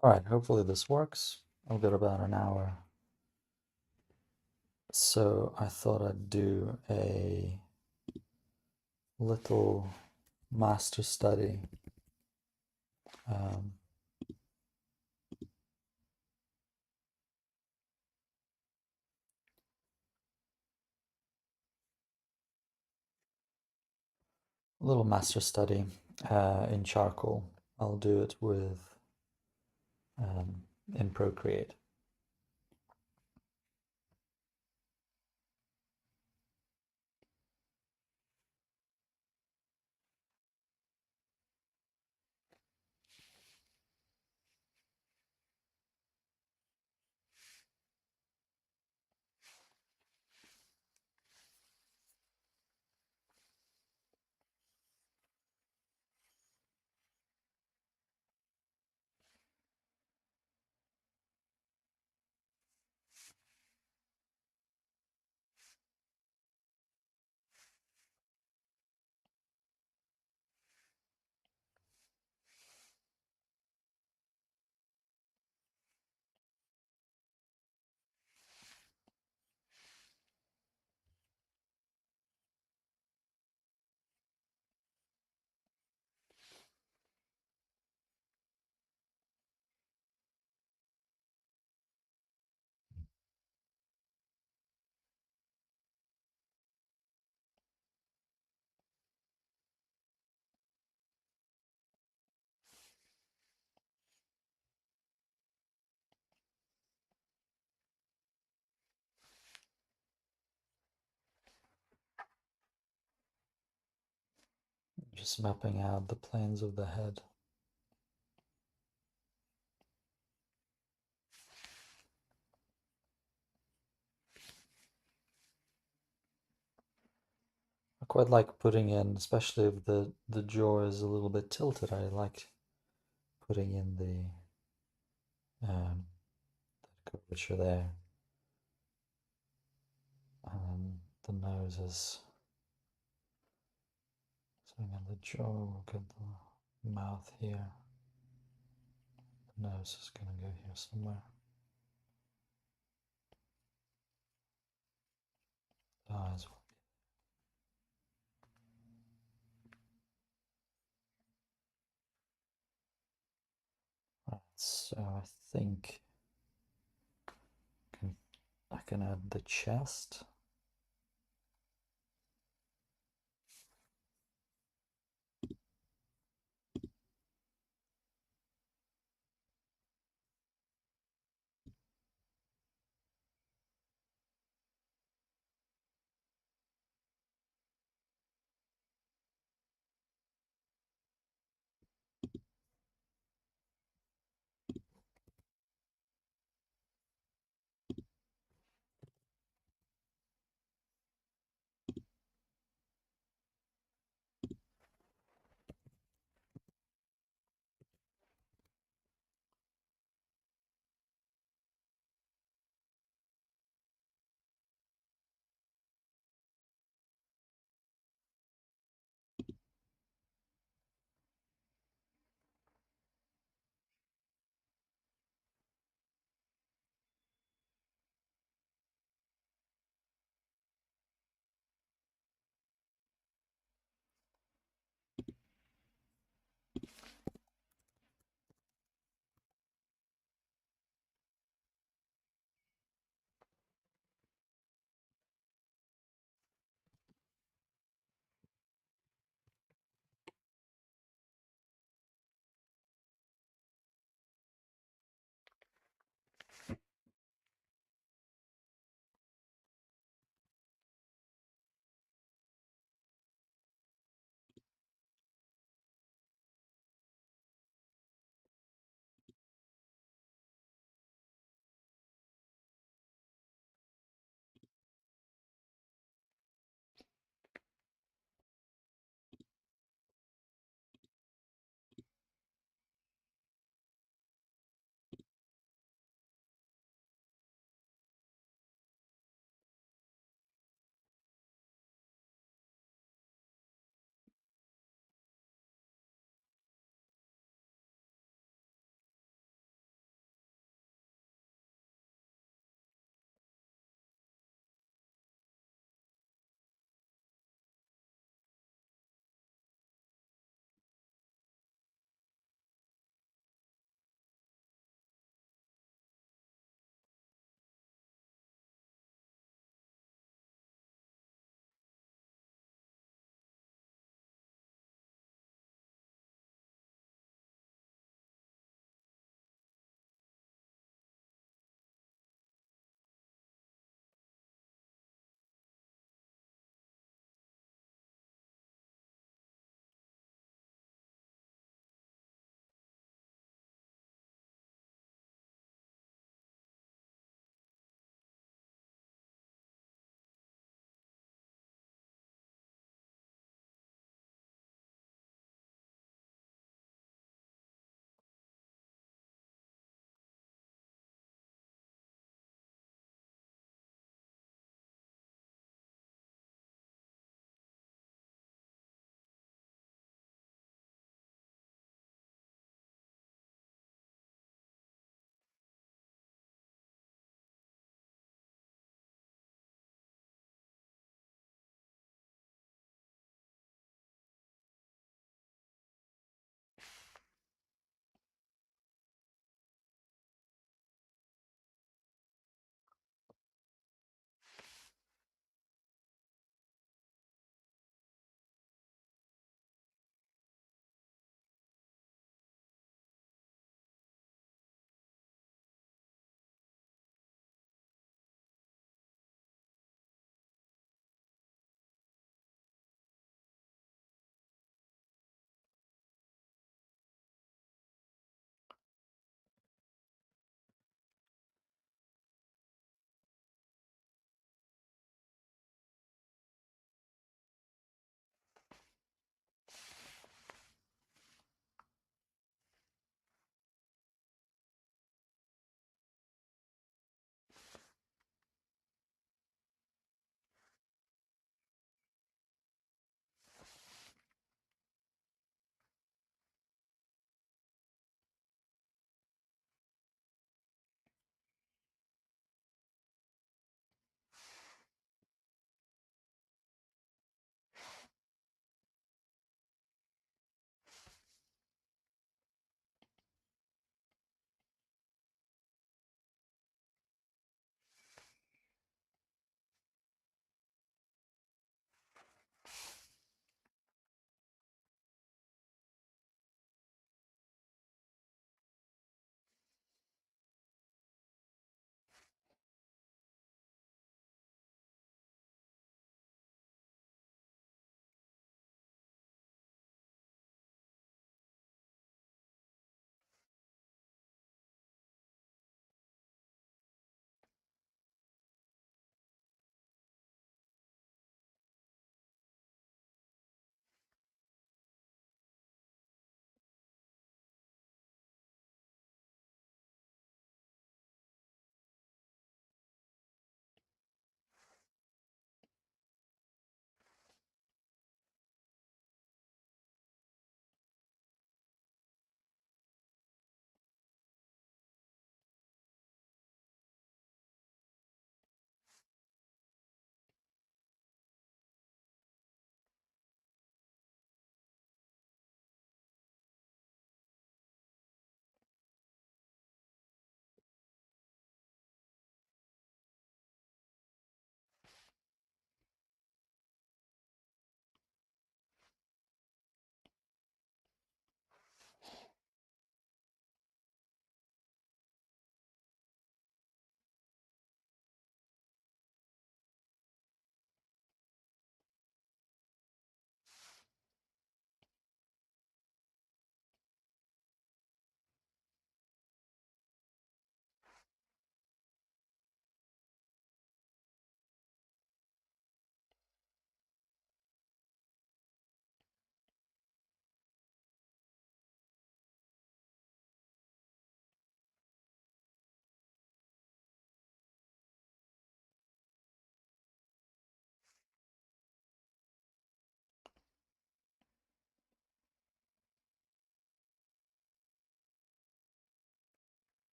All right, hopefully this works. I've got about an hour. So I thought I'd do a little master study. Um, a little master study in charcoal. I'll do it with in PROcreate. Just mapping out the planes of the head. I quite like putting in, especially if the jaw is a little bit tilted. I like putting in that curvature there, and the nose is something on the jaw. Look at the mouth here. The nose is gonna go here somewhere. The eyes will be right. So I think I can add the chest.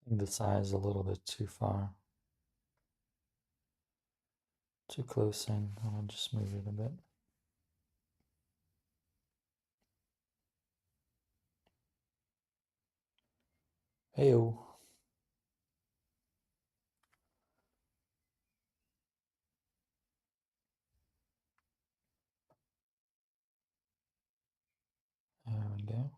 The size a little bit too far, too close in. I'll just move it a bit. Heyo. There we go.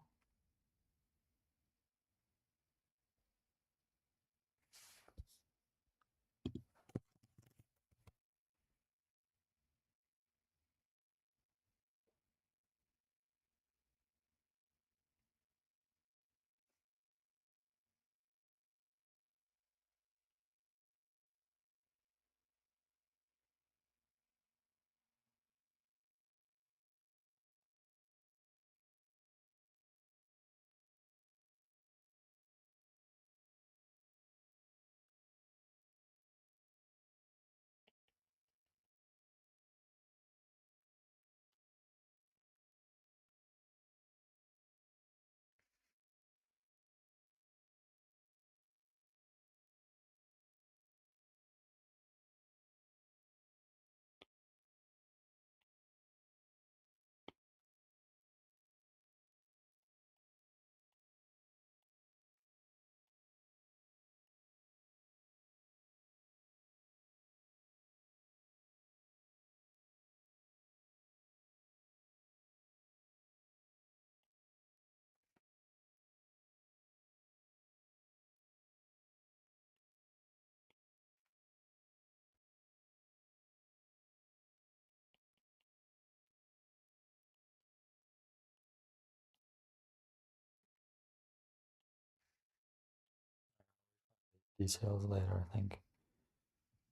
Details later, I think.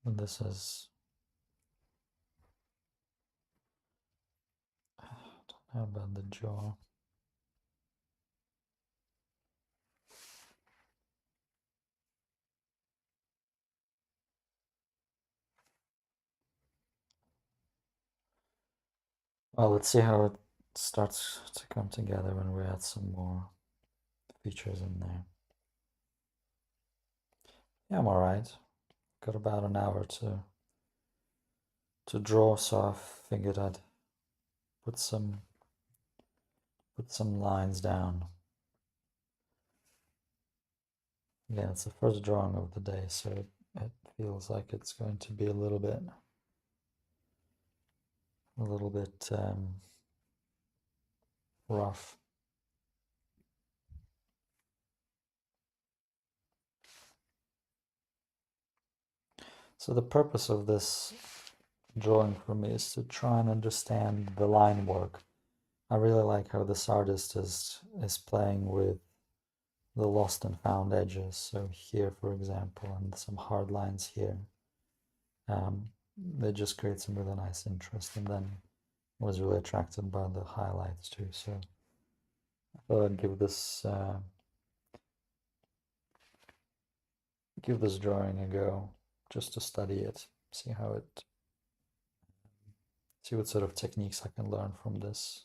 And this is, I don't know about the jaw. Well, let's see how it starts to come together when we add some more features in there. Yeah, I'm alright. Got about an hour to draw, so I figured I'd put some lines down. Yeah, it's the first drawing of the day, so it feels like it's going to be a little bit rough. So the purpose of this drawing for me is to try and understand the line work. I really like how this artist is playing with the lost and found edges. So here, for example, and some hard lines here. They just create some really nice interest, and then I was really attracted by the highlights too. So I thought I'd give this drawing a go, just to study it, see what sort of techniques I can learn from this.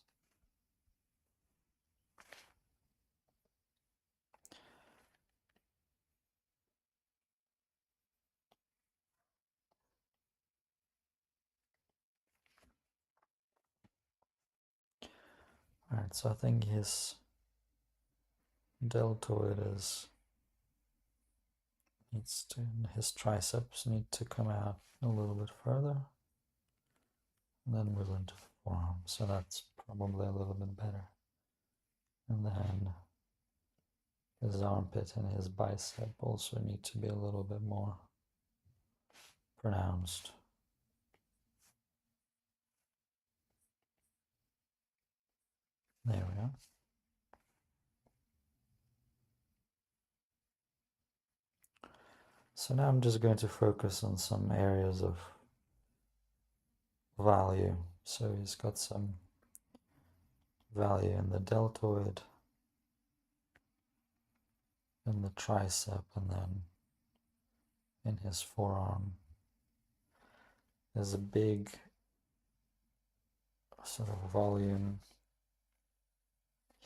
Alright, so I think his deltoid his triceps need to come out a little bit further. And then move into the forearm, so that's probably a little bit better. And then his armpit and his bicep also need to be a little bit more pronounced. There we are. So now I'm just going to focus on some areas of value. So he's got some value in the deltoid, in the tricep, and then in his forearm. There's a big sort of volume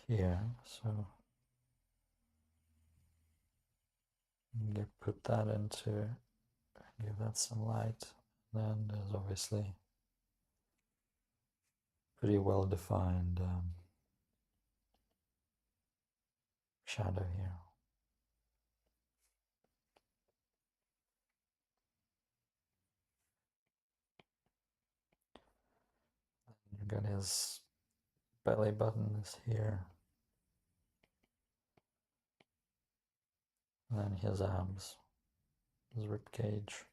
here, so Put that into, give that some light. Then there's obviously pretty well defined shadow here. You got his belly button is here. And then his arms, his rib cage.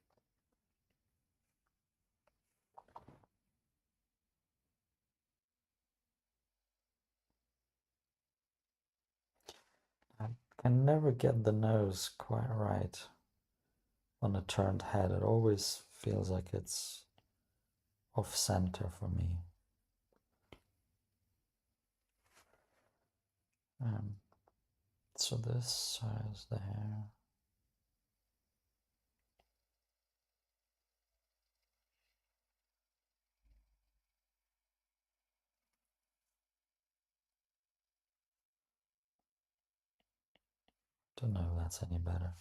I can never get the nose quite right on a turned head. It always feels like it's off center for me. So this is the hair. Don't know if that's any better.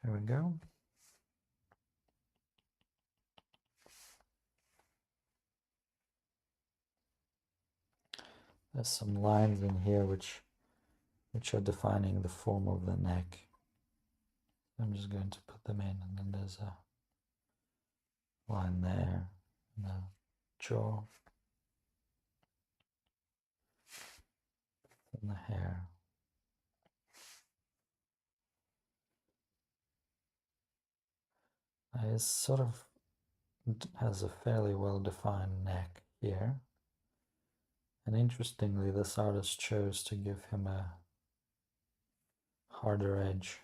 Here we go. There's some lines in here which are defining the form of the neck. I'm just going to put them in, and then there's a line there, and the jaw, and the hair. It sort of has a fairly well-defined neck here. And interestingly, this artist chose to give him a harder edge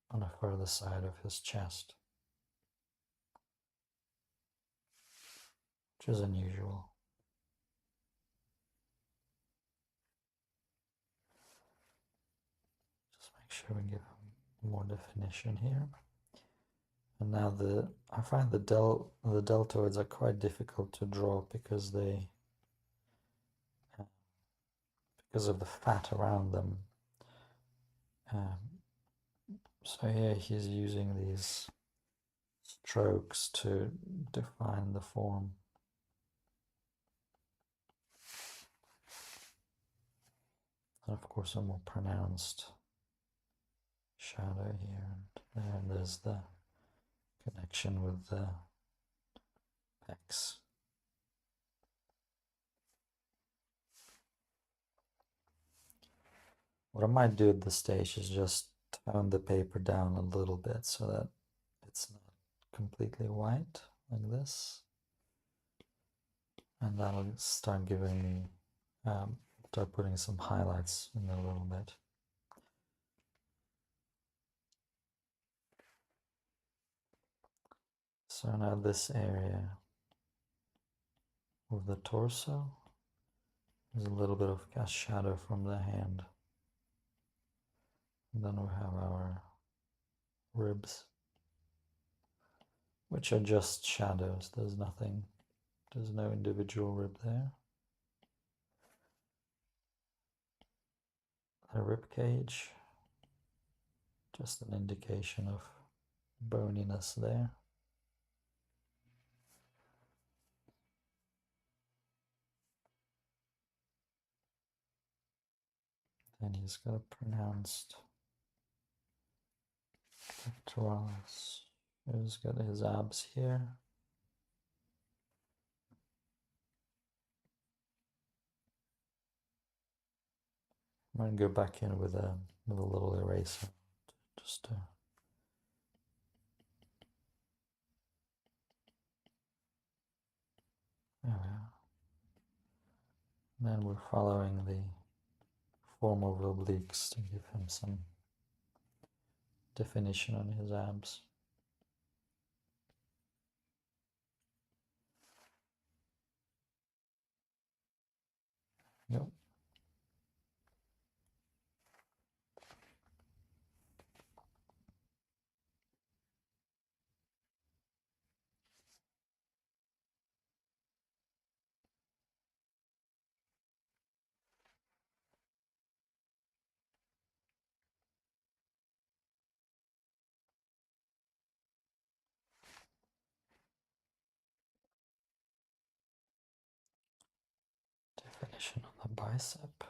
on the further side of his chest, which is unusual. Just make sure we give him more definition here. And now I find the deltoids are quite difficult to draw because of the fat around them. So here he's using these strokes to define the form. And of course a more pronounced shadow here. And there's the connection with the pecs. What I might do at this stage is just tone the paper down a little bit so that it's not completely white like this. And that'll start giving me, start putting some highlights in there a little bit. So now this area of the torso, there's a little bit of cast shadow from the hand. And then we have our ribs, which are just shadows. There's no individual rib there. A rib cage, just an indication of boniness there. And he's got a pronounced pectoralis. He's got his abs here. I'm going to go back in with a little eraser just to there we are. And then we're following the form of obliques to give him some definition on his abs. Yep. definition on the bicep,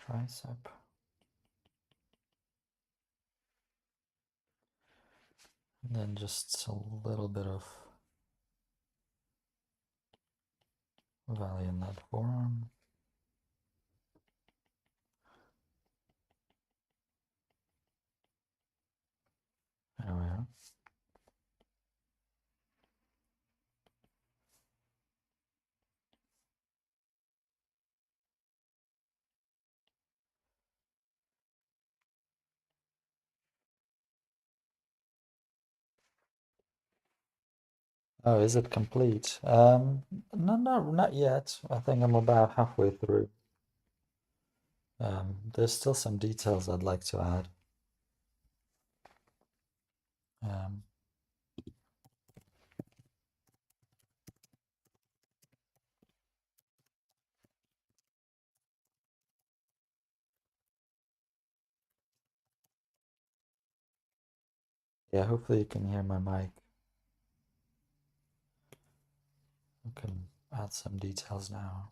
tricep. And then just a little bit of value in that forearm. There we are. Oh, is it complete? No, not yet. I think I'm about halfway through. There's still some details I'd like to add. Yeah, hopefully you can hear my mic. I can add some details now.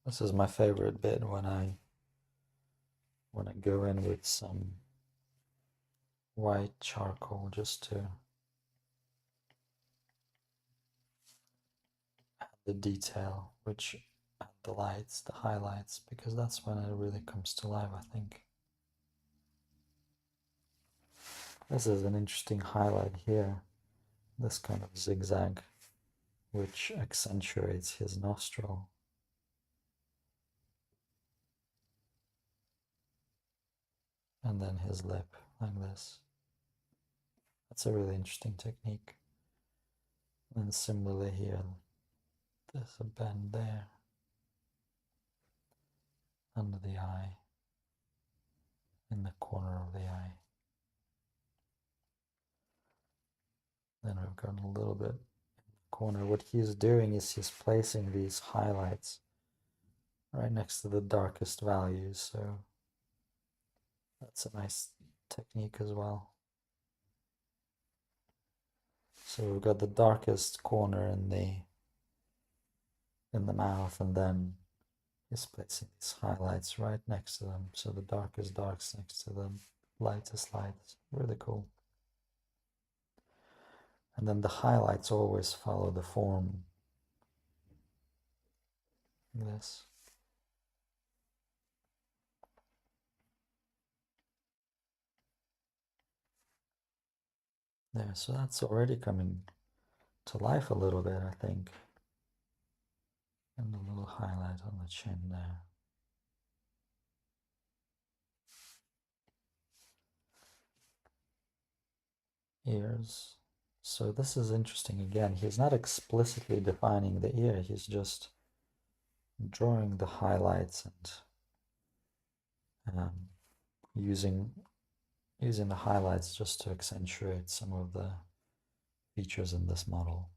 This is my favorite bit when I go in with some white charcoal just to add the detail, which add the lights, the highlights, because that's when it really comes to life, I think. This is an interesting highlight here, this kind of zigzag, which accentuates his nostril. And then his lip, like this. That's a really interesting technique. And similarly here, there's a bend there, under the eye, in the corner of the eye. Then we've got a little bit in the corner. What he's doing is he's placing these highlights right next to the darkest values, so that's a nice technique as well. So we've got the darkest corner in the mouth, and then he's placing these highlights right next to them. So the darkest darks next to the lightest lights. Really cool. And then the highlights always follow the form. This. There, so that's already coming to life a little bit, I think. And a little highlight on the chin there. Ears. So this is interesting again. He's not explicitly defining the ear, he's just drawing the highlights and using the highlights just to accentuate some of the features in this model.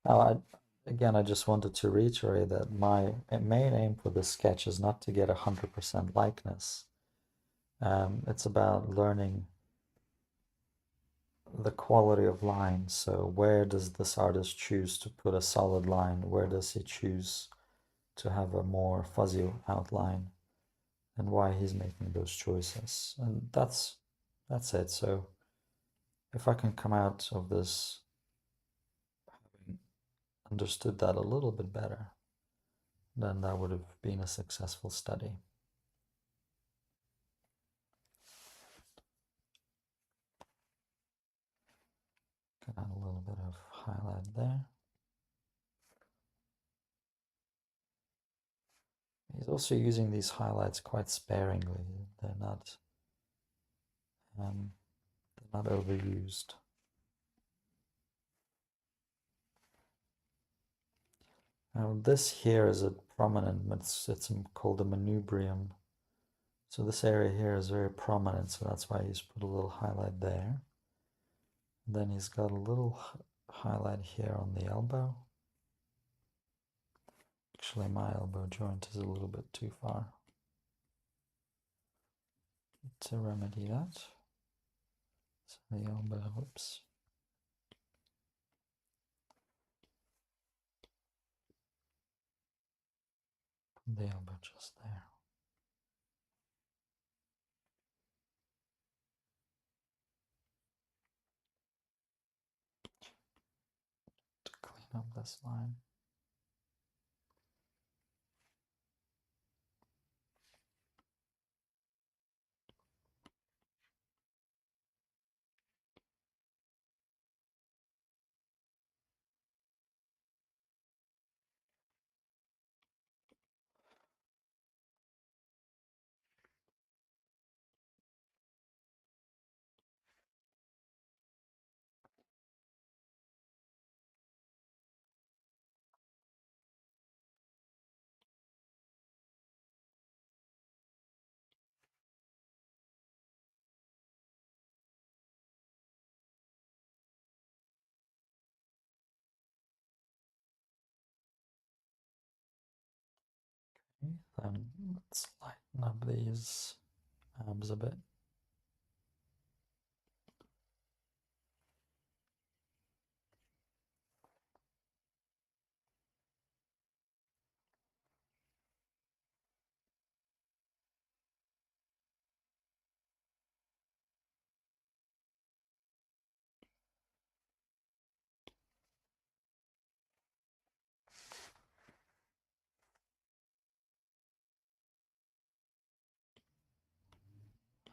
Now, I just wanted to reiterate that my main aim for this sketch is not to get 100% likeness. It's about learning the quality of lines. So where does this artist choose to put a solid line? Where does he choose to have a more fuzzy outline? And why he's making those choices. And that's it. So if I can come out of this having understood that a little bit better, then that would have been a successful study. Can add a little bit of highlight there. He's also using these highlights quite sparingly. They're not overused. Now this here is a prominent, it's called a manubrium. So this area here is very prominent, so that's why he's put a little highlight there. And then he's got a little highlight here on the elbow. Actually, my elbow joint is a little bit too far. To remedy that, so the elbow, whoops. the elbow just there. To clean up this line. Okay, then let's lighten up these arms a bit.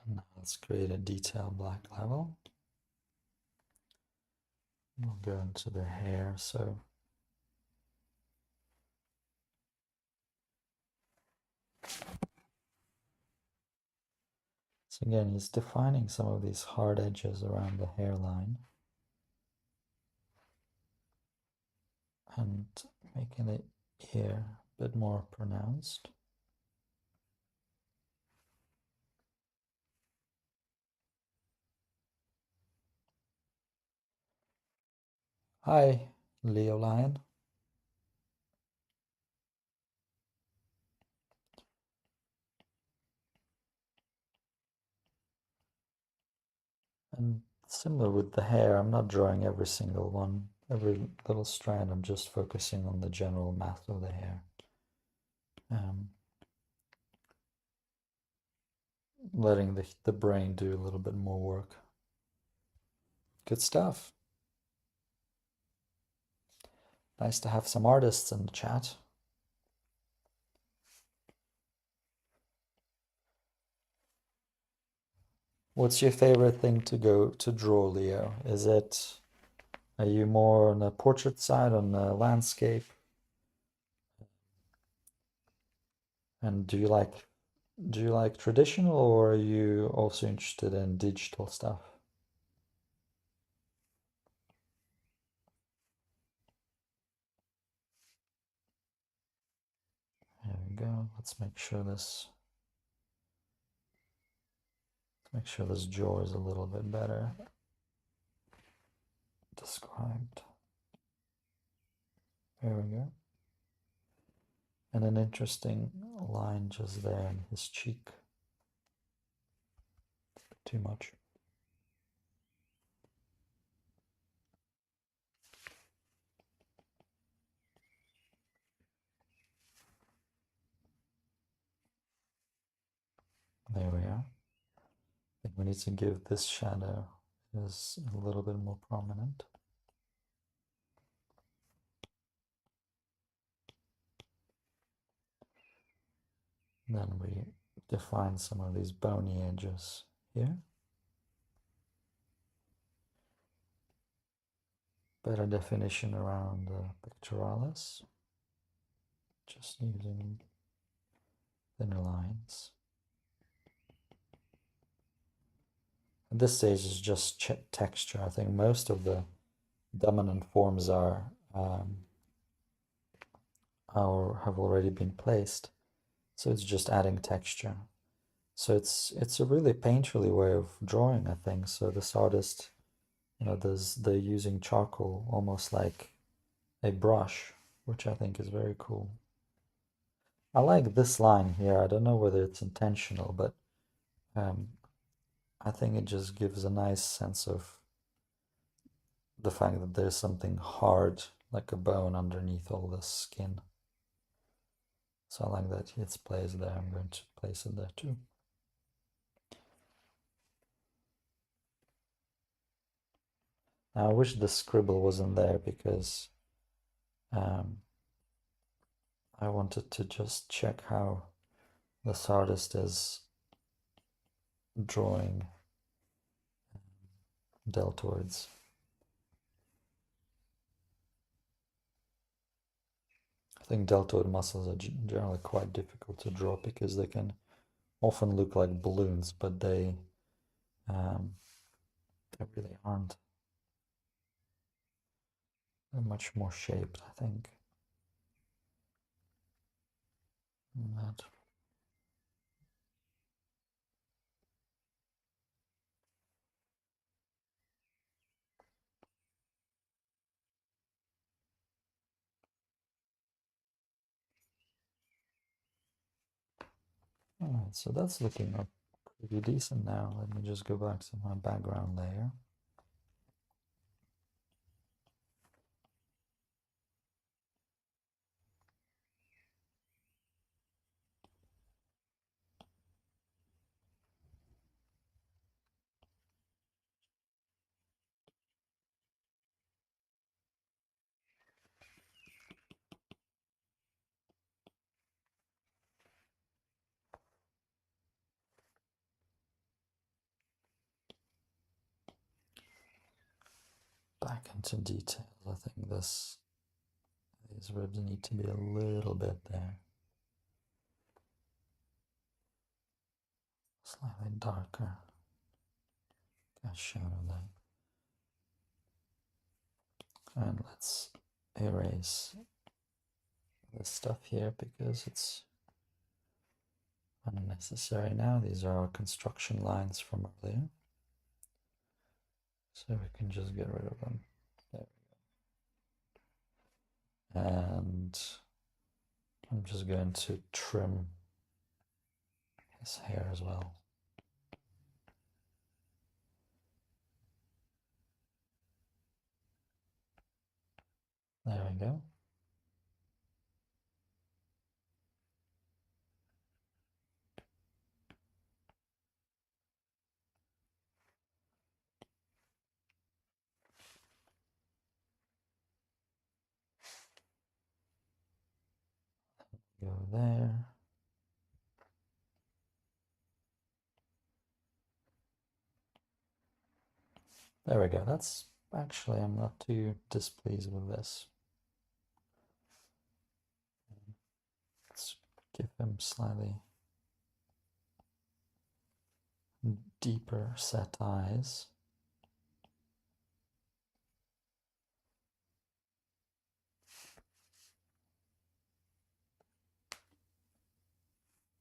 And now let's create a detail black level. We'll go into the hair, so again, he's defining some of these hard edges around the hairline and making the ear a bit more pronounced. Hi, Leo Lion. And similar with the hair, I'm not drawing every single one, every little strand. I'm just focusing on the general mass of the hair. Letting the brain do a little bit more work. Good stuff. Nice to have some artists in the chat. What's your favorite thing to draw, Leo? Are you more on the portrait side, on the landscape? And do you like traditional, or are you also interested in digital stuff? There we go. Let's make sure this jaw is a little bit better described. There we go. And an interesting line just there in his cheek. Too much. There we are. I think we need to give this shadow is a little bit more prominent. Then we define some of these bony edges here. Better definition around the pectoralis. Just using thinner lines. At this stage is just texture. I think most of the dominant forms have already been placed, so it's just adding texture. So it's a really painterly way of drawing, I think. So this artist, they're using charcoal almost like a brush, which I think is very cool. I like this line here. I don't know whether it's intentional, but I think it just gives a nice sense of the fact that there's something hard, like a bone, underneath all this skin. So I like that it's placed there. I'm going to place it there too. Now I wish the scribble wasn't there because I wanted to just check how this artist is drawing deltoids. I think deltoid muscles are generally quite difficult to draw because they can often look like balloons, but they really aren't. They're much more shaped, I think. Than that. Alright, so that's looking up pretty decent now. Let me just go back to my background layer. Back into details. I think these ribs need to be a little bit there. Slightly darker. Got shadow there. And let's erase this stuff here because it's unnecessary now. These are our construction lines from earlier. So we can just get rid of them. There we go. And I'm just going to trim his hair as well. There we go. Go there. There we go. That's actually, I'm not too displeased with this. Let's give him slightly deeper set eyes.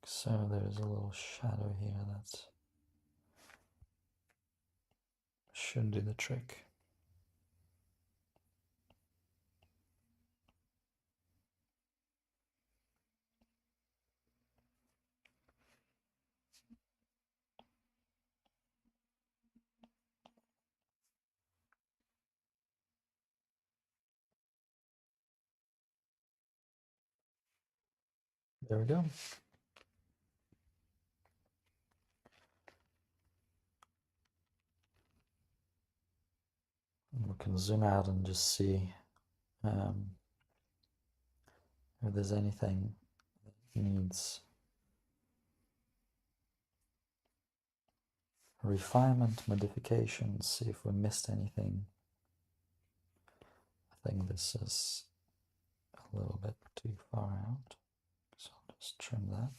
So there's a little shadow here that should do the trick. There we go. And we can zoom out and just see if there's anything that needs refinement, modifications, see if we missed anything. I think this is a little bit too far out, so I'll just trim that.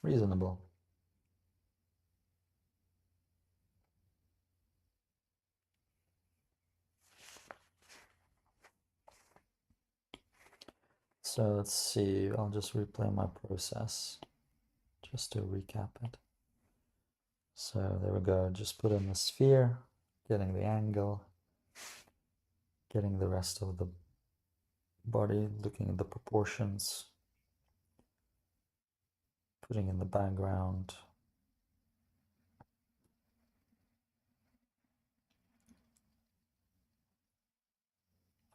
Reasonable. So let's see, I'll just replay my process just to recap it. So there we go, just put in the sphere, getting the angle, getting the rest of the body, looking at the proportions, putting in the background,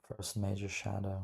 First major shadow.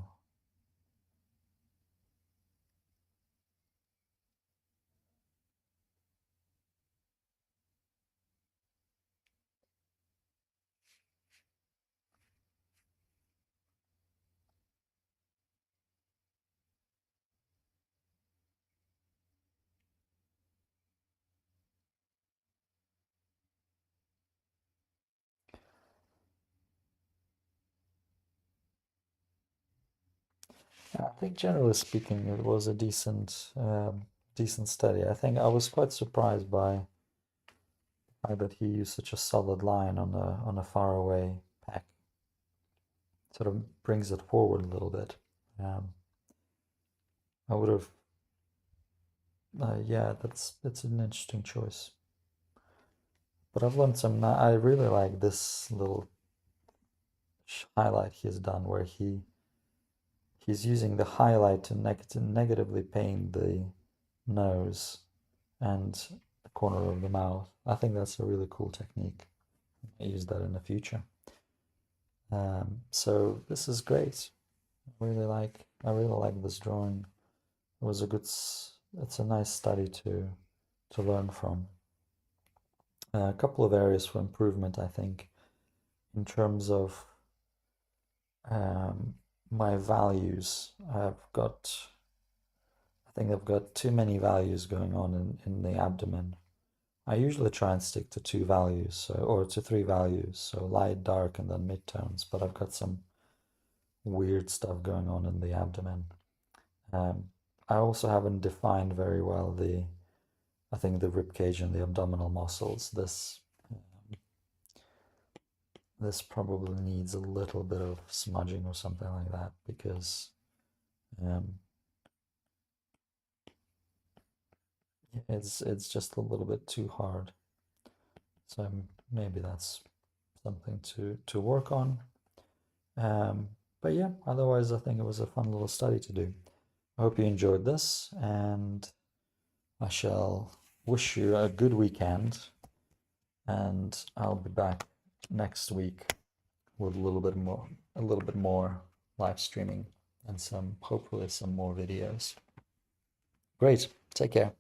I think generally speaking, it was a decent study. I think I was quite surprised by the fact that he used such a solid line on a faraway pack. Sort of brings it forward a little bit. I would have, yeah, that's an interesting choice. But I've learned some. I really like this little highlight he's done, where he's using the highlight to negatively paint the nose and the corner of the mouth. I think that's a really cool technique. I use that in the future. So this is great. I really like this drawing. It was a good. It's a nice study to learn from. A couple of areas for improvement, I think, in terms of my values. I think I've got too many values going on in the abdomen. I usually try and stick to two values, or to three values, so light, dark, and then midtones, but I've got some weird stuff going on in the abdomen. I also haven't defined very well I think the rib cage and the abdominal muscles. This probably needs a little bit of smudging or something like that, because it's just a little bit too hard. So maybe that's something to work on. But yeah, otherwise I think it was a fun little study to do. I hope you enjoyed this, and I shall wish you a good weekend, and I'll be back next week with a little bit more live streaming and hopefully some more videos. Great. Take care.